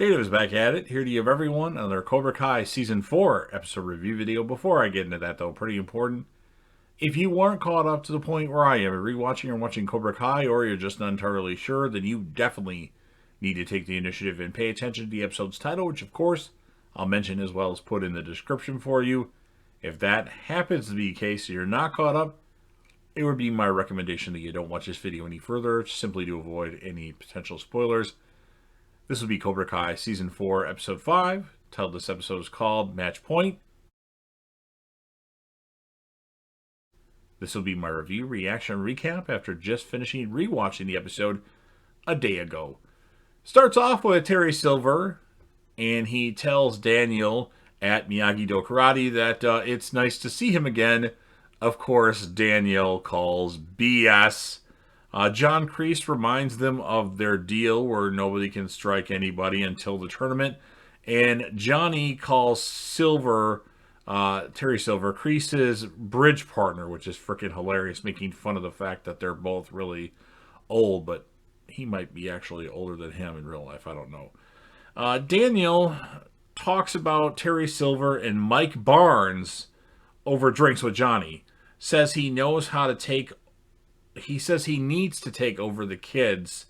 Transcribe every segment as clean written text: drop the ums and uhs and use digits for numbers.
Dave is back at it, here to give everyone another Cobra Kai Season 4 episode review video. Before I get into that, though, pretty important. If you weren't caught up to the point where I am, rewatching or watching Cobra Kai, or you're just not entirely sure, then you definitely need to take the initiative and pay attention to the episode's title, which, of course, I'll mention as well as put in the description for you. If that happens to be the case, you're not caught up, it would be my recommendation that you don't watch this video any further, simply to avoid any potential spoilers. This will be Cobra Kai Season 4, Episode 5. Titled this episode is called Match Point. This will be my review, reaction, recap after just finishing rewatching the episode a day ago. Starts off with Terry Silver, and he tells Daniel at Miyagi-Do Karate that it's nice to see him again. Of course, Daniel calls BS. John Kreese reminds them of their deal where nobody can strike anybody until the tournament. And Johnny calls Silver, Terry Silver, Kreese's bridge partner, which is freaking hilarious, making fun of the fact that they're both really old, but he might be actually older than him in real life. I don't know. Daniel talks about Terry Silver and Mike Barnes over drinks with Johnny. Says he knows how to take. He says he needs to take over the kids,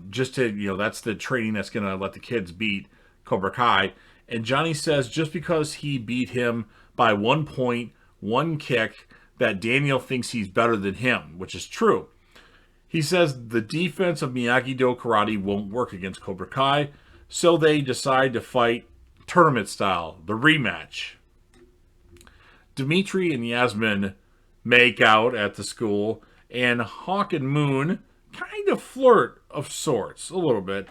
just to, that's the training that's going to let the kids beat Cobra Kai. And Johnny says just because he beat him by 1 point, 1 kick, that Daniel thinks he's better than him, which is true. He says the defense of Miyagi-Do Karate won't work against Cobra Kai, so they decide to fight tournament style, the rematch. Dimitri and Yasmin make out at the school, and Hawk and Moon kind of flirt of sorts, a little bit.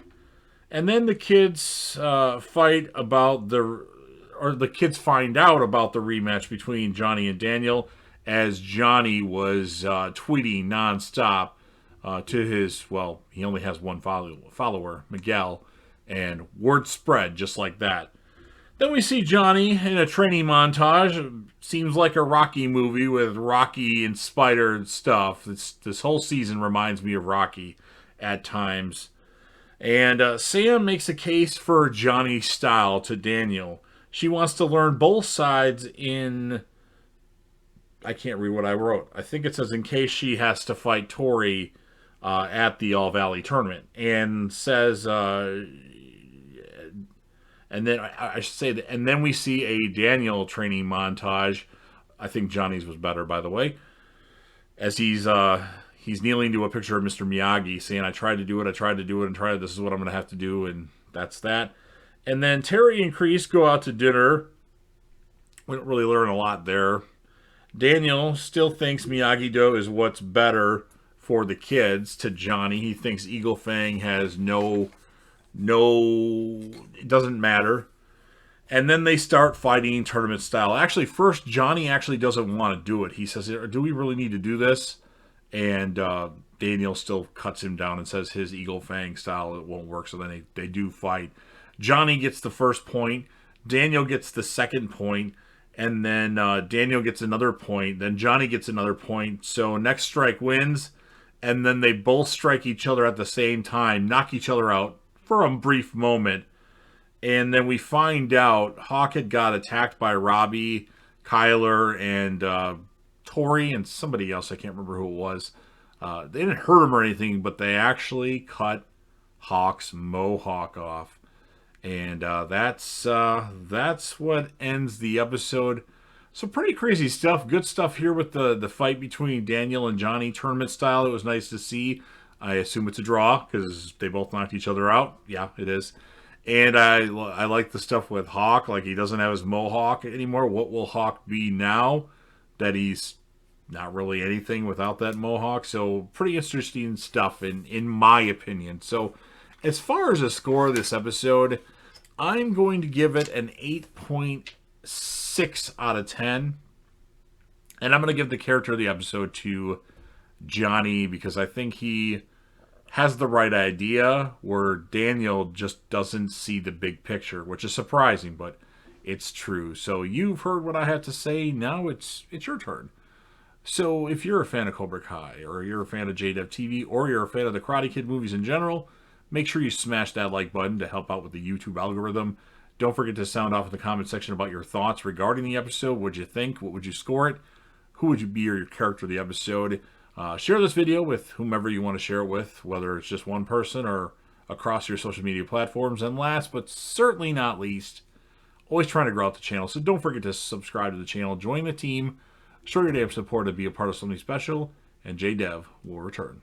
And then the kids fight about the kids find out about the rematch between Johnny and Daniel, as Johnny was tweeting nonstop to his, he only has one follower, Miguel, and word spread just like that. Then we see Johnny in a training montage. Seems like a Rocky movie with Rocky-inspired stuff. This whole season reminds me of Rocky at times. And Sam makes a case for Johnny's style to Daniel. She wants to learn both sides in... I can't read what I wrote. I think it says in case she has to fight Tori at the All Valley tournament. And says... And then I should say that, and then we see a Daniel training montage. I think Johnny's was better, by the way, as he's kneeling to a picture of Mr. Miyagi, saying, "I tried to do it, and this is what I'm going to have to do," and that's that. And then Terry and Kreese go out to dinner. We don't really learn a lot there. Daniel still thinks Miyagi-Do is what's better for the kids. To Johnny, he thinks Eagle Fang has no, it doesn't matter. And then they start fighting tournament style. Actually, first, Johnny actually doesn't want to do it. He says, "Do we really need to do this?" And Daniel still cuts him down and says his Eagle Fang style, it won't work. So then they do fight. Johnny gets the first point. Daniel gets the second point. And then Daniel gets another point. Then Johnny gets another point. So next strike wins. And then they both strike each other at the same time, knock each other out for a brief moment. And then we find out Hawk had got attacked by Robbie, Kyler, and Tori, and somebody else. I can't remember who it was. They didn't hurt him or anything, but they actually cut Hawk's mohawk off. And that's what ends the episode. So pretty crazy stuff. Good stuff here with the fight between Daniel and Johnny, tournament style. It was nice to see. I assume it's a draw because they both knocked each other out. Yeah, it is. And I like the stuff with Hawk. Like, he doesn't have his mohawk anymore. What will Hawk be now that he's not really anything without that mohawk? So pretty interesting stuff in my opinion. So as far as the score of this episode, I'm going to give it an 8.6 out of 10. And I'm going to give the character of the episode to Johnny, because I think he has the right idea, where Daniel just doesn't see the big picture, which is surprising, but it's true. So you've heard what I had to say. Now it's your turn. So if you're a fan of Cobra Kai, or you're a fan of JDEV TV, or you're a fan of the Karate Kid movies in general, Make sure you smash that like button to help out with the YouTube algorithm. Don't forget to sound off in the comment section about your thoughts regarding the episode. What'd you think? What would you score it? Who would you be your character of the episode? Share this video with whomever you want to share it with, whether it's just one person or across your social media platforms. And last but certainly not least, always trying to grow out the channel. So don't forget to subscribe to the channel, join the team, show your damn support to be a part of something special, and JDev will return.